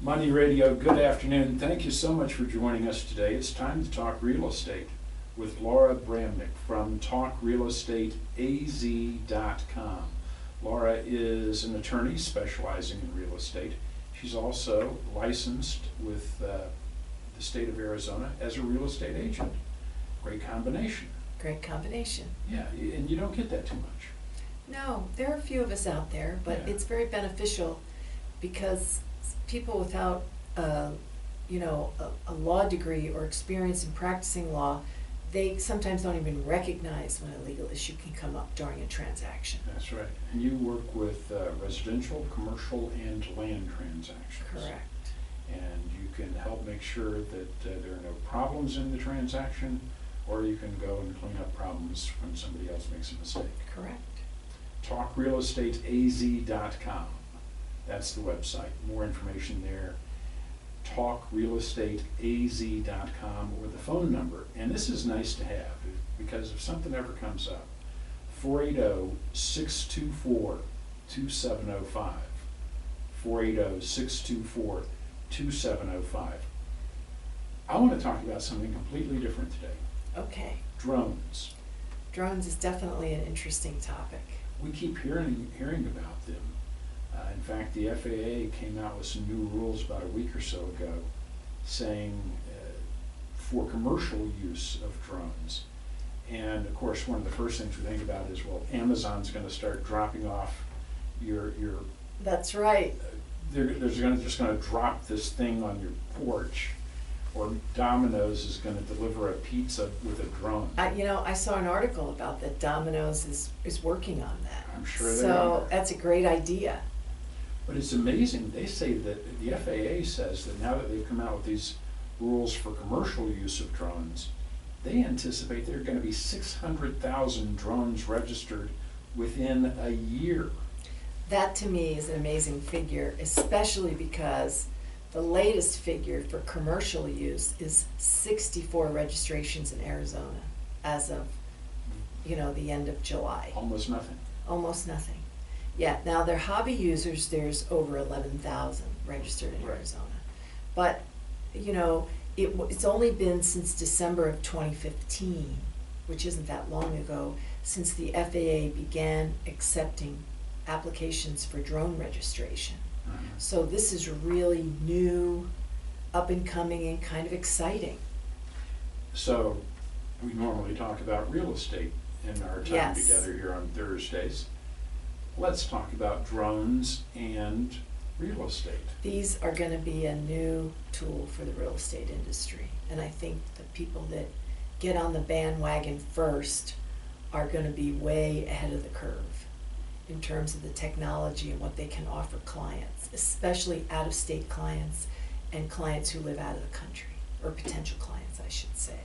Money Radio, good afternoon. Thank you so much for joining us today. It's time to talk real estate with Laura Bramnick from TalkRealEstateAZ.com. Laura is an attorney specializing in real estate. She's also licensed with the state of Arizona as a real estate agent. Great combination. Great combination. Yeah, and you don't get that too much. No, there are a few of us out there, but Yeah. it's very beneficial because people without, a law degree or experience in practicing law, they sometimes don't even recognize when a legal issue can come up during a transaction. That's right. And you work with residential, commercial, and land transactions. Correct. And you can help make sure that there are no problems in the transaction, or you can go and clean up problems when somebody else makes a mistake. Correct. TalkRealEstateAZ.com. That's the website. More information there. TalkRealEstateAZ.com, or the phone number. And this is nice to have because if something ever comes up, 480-624-2705. 480-624-2705. I want to talk about something completely different today. Okay. Drones. Drones is definitely an interesting topic. We keep hearing about them. In fact, the FAA came out with some new rules about a week or so ago saying for commercial use of drones. And of course, one of the first things we think about is, well, Amazon's going to start dropping off your That's right. they're just going to drop this thing on your porch, or Domino's is going to deliver a pizza with a drone. I saw an article about that. Domino's is working on that. I'm sure they So are. that's a great idea. But it's amazing. They say that the FAA says that now that they've come out with these rules for commercial use of drones, they anticipate there are going to be 600,000 drones registered within a year. That to me is an amazing figure, especially because the latest figure for commercial use is 64 registrations in Arizona as of, the end of July. Almost nothing. Almost nothing. Yeah, now their hobby users, there's over 11,000 registered in Right. Arizona. But, it's only been since December of 2015, which isn't that long ago, since the FAA began accepting applications for drone registration. So this is really new, up and coming, and kind of exciting. So we normally talk about real estate in our time Yes. together here on Thursdays. Let's talk about drones and real estate. These are going to be a new tool for the real estate industry. And I think the people that get on the bandwagon first are going to be way ahead of the curve in terms of the technology and what they can offer clients, especially out-of-state clients and clients who live out of the country, or potential clients, I should say.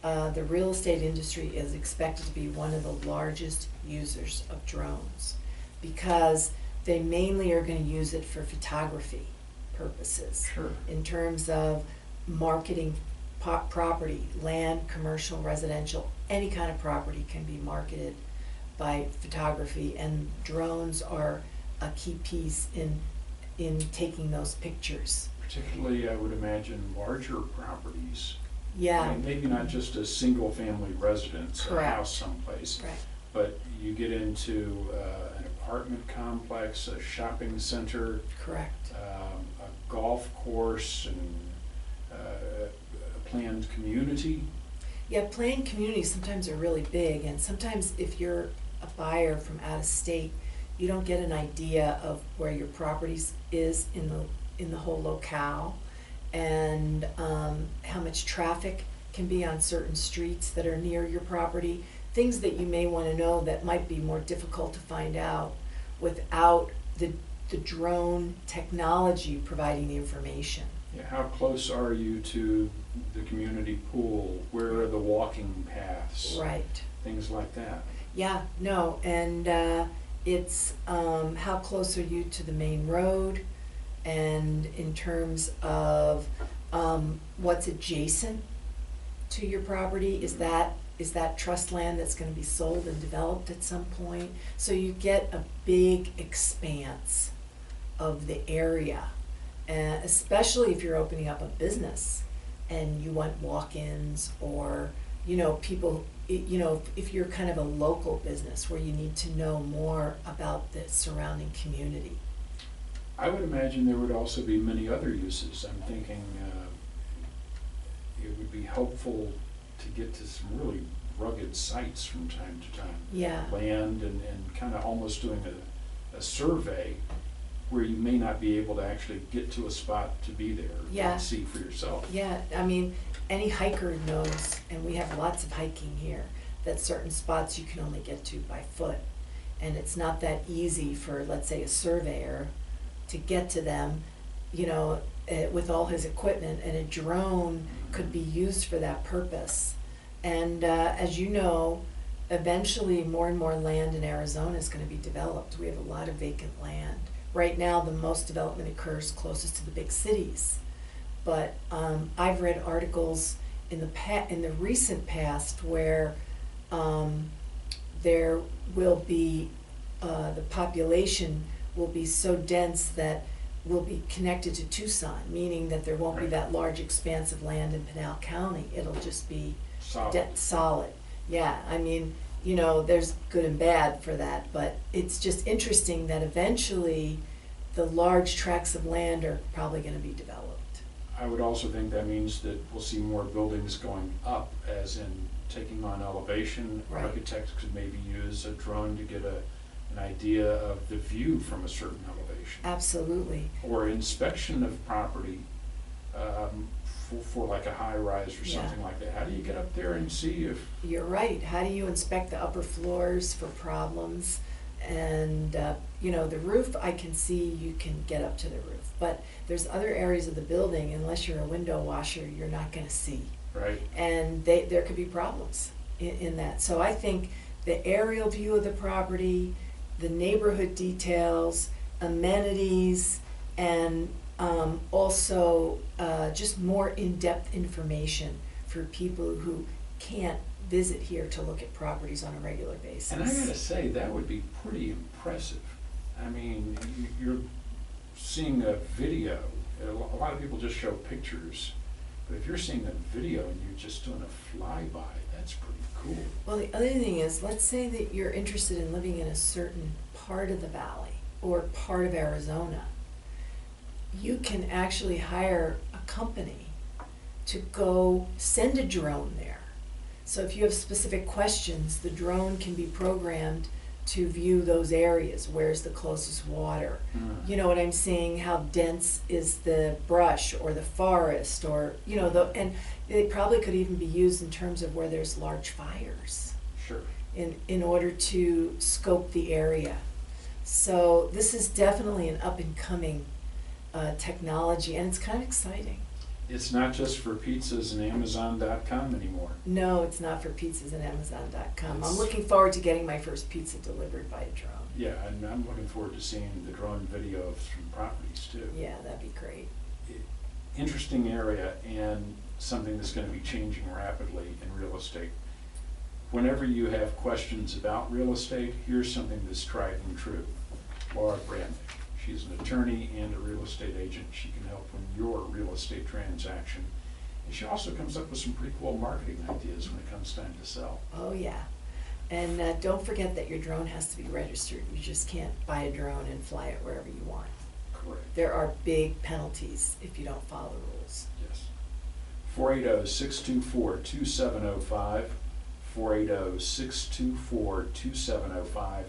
The real estate industry is expected to be one of the largest users of drones because they mainly are going to use it for photography purposes. Sure. In terms of marketing property, land, commercial, residential, any kind of property can be marketed by photography, and drones are a key piece in taking those pictures. Particularly, I would imagine, larger properties. Yeah. Maybe not just a single family residence, a Correct. house someplace, Right. but you get into an apartment complex, a shopping center, Correct. a golf course, and a planned community. Yeah, planned communities sometimes are really big, and sometimes if you're a buyer from out of state, you don't get an idea of where your property is in the whole locale, and how much traffic can be on certain streets that are near your property. Things that you may want to know that might be more difficult to find out without the drone technology providing the information. Yeah, how close are you to the community pool? Where are the walking paths? Right. Things like that. Yeah, no, and it's how close are you to the main road, and in terms of what's adjacent to your property, is that trust land that's going to be sold and developed at some point? So you get a big expanse of the area, And especially if you're opening up a business and you want walk-ins, or, you know, people, you know, if you're kind of a local business where you need to know more about the surrounding community. I would imagine there would also be many other uses. I'm thinking it would be helpful to get to some really rugged sites from time to time. Yeah. Land and kind of almost doing a survey where you may not be able to actually get to a spot to be there Yeah. and see for yourself. Yeah, I mean, any hiker knows, and we have lots of hiking here, that certain spots you can only get to by foot. And it's not that easy for, let's say, a surveyor to get to them, you know, with all his equipment, and a drone could be used for that purpose. And as you know, eventually more and more land in Arizona is going to be developed. We have a lot of vacant land. Right now, the most development occurs closest to the big cities. But I've read articles in the recent past where there will be, the population will be so dense that will be connected to Tucson, meaning that there won't be Right. that large expanse of land in Pinal County. It'll just be Solid. solid. Yeah, I mean, you know, there's good and bad for that, but it's just interesting that eventually the large tracts of land are probably going to be developed. I would also think that means that we'll see more buildings going up, as in taking on elevation. Right. Architects could maybe use a drone to get an idea of the view from a certain elevation. Absolutely. Or inspection of property for like a high rise or Yeah. something like that. How do you get up there and see if, You're right. How do you inspect the upper floors for problems? And, you know, the roof, I can see you can get up to the roof. But there's other areas of the building, unless you're a window washer, you're not going to see. right? And there could be problems in that. So I think the aerial view of the property, the neighborhood details, amenities, and also just more in-depth information for people who can't visit here to look at properties on a regular basis. And I gotta say, that would be pretty impressive. I mean, you're seeing a video, a lot of people just show pictures, but if you're seeing a video and you're just doing a flyby, that's pretty cool. Well, the other thing is, let's say that you're interested in living in a certain part of the valley or part of Arizona. You can actually hire a company to go send a drone there. So if you have specific questions, the drone can be programmed to view those areas. Where's the closest water? You know what I'm saying? How dense is the brush or the forest, or, you know, and they probably could even be used in terms of where there's large fires Sure. in order to scope the area. So this is definitely an up and coming technology, and it's kind of exciting. It's not just for pizzas and Amazon.com anymore. No, it's not for pizzas and Amazon.com. I'm It's- looking forward to getting my first pizza delivered by a drone. Yeah, and I'm looking forward to seeing the drone video of some properties too. Yeah, that'd be great. Interesting area, and something that's going to be changing rapidly in real estate. Whenever you have questions about real estate, here's something that's tried and true. Laura Bramnick. She's an attorney and a real estate agent. She can help in your real estate transaction. And she also comes up with some pretty cool marketing ideas when it comes time to sell. Oh, yeah. And don't forget that your drone has to be registered. You just can't buy a drone and fly it wherever you want. Correct. There are big penalties if you don't follow the rules. Yes. 480-624-2705, 480-624-2705,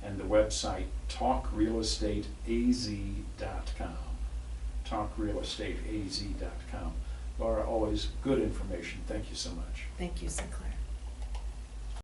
and the website talkrealestateaz.com. talkrealestateaz.com. Laura, always good information. Thank you so much. Thank you, Sinclair.